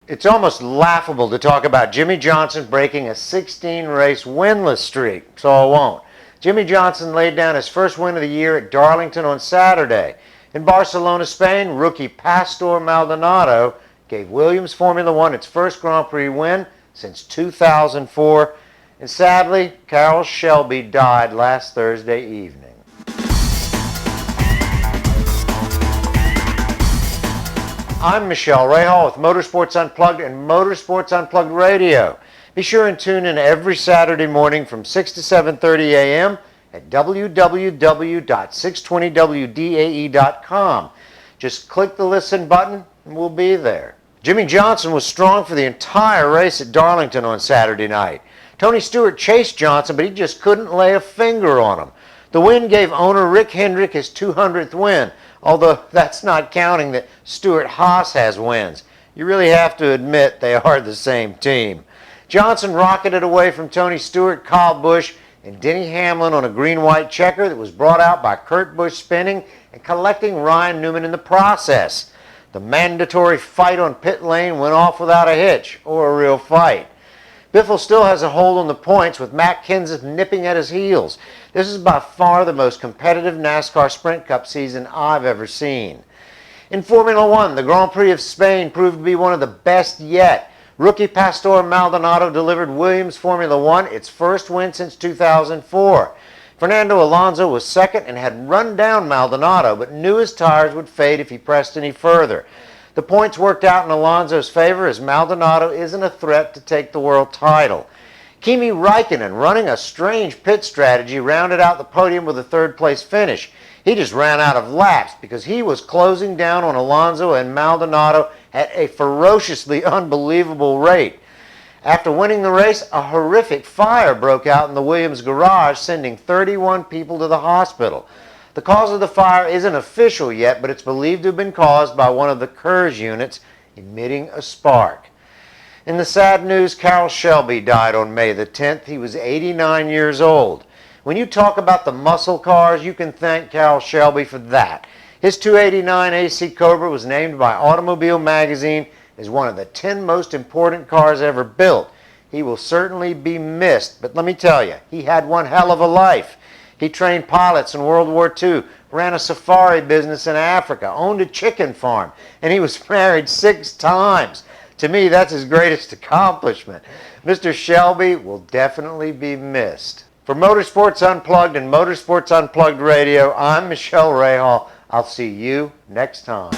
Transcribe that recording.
It's almost laughable to talk about Jimmie Johnson breaking a 16-race winless streak, so I won't. Jimmie Johnson laid down his first win of the year at Darlington on Saturday. In Barcelona, Spain, rookie Pastor Maldonado gave Williams Formula One its first Grand Prix win since 2004. And sadly, Carroll Shelby died last Thursday evening. I'm Michele Rahal with Motorsports Unplugged and Motorsports Unplugged Radio. Be sure and tune in every Saturday morning from 6 to 7:30 a.m. at www.620wdae.com. Just click the listen button and we'll be there. Jimmie Johnson was strong for the entire race at Darlington on Saturday night. Tony Stewart chased Johnson, but he just couldn't lay a finger on him. The win gave owner Rick Hendrick his 200th win, although that's not counting that Stewart-Haas has wins. You really have to admit they are the same team. Johnson rocketed away from Tony Stewart, Kyle Busch, and Denny Hamlin on a green-white checker that was brought out by Kurt Busch spinning and collecting Ryan Newman in the process. The mandatory fight on pit lane went off without a hitch, or a real fight. Biffle still has a hold on the points with Matt Kenseth nipping at his heels. This is by far the most competitive NASCAR Sprint Cup season I've ever seen. In Formula One, the Grand Prix of Spain proved to be one of the best yet. Rookie Pastor Maldonado delivered Williams Formula One its first win since 2004. Fernando Alonso was second and had run down Maldonado, but knew his tires would fade if he pressed any further. The points worked out in Alonso's favor as Maldonado isn't a threat to take the world title. Kimi Räikkönen, running a strange pit strategy, rounded out the podium with a third-place finish. He just ran out of laps because he was closing down on Alonso and Maldonado at a ferociously unbelievable rate. After winning the race, a horrific fire broke out in the Williams garage, sending 31 people to the hospital. The cause of the fire isn't official yet, but it's believed to have been caused by one of the KERS units emitting a spark. In the sad news, Carroll Shelby died on May the 10th. He was 89 years old. When you talk about the muscle cars, you can thank Carroll Shelby for that. His 289 AC Cobra was named by Automobile Magazine as one of the 10 most important cars ever built. He will certainly be missed, but let me tell you, he had one hell of a life. He trained pilots in World War II, ran a safari business in Africa, owned a chicken farm, and he was married 6 times. To me, that's his greatest accomplishment. Mr. Shelby will definitely be missed. For Motorsports Unplugged and Motorsports Unplugged Radio, I'm Michele Rahal. I'll see you next time.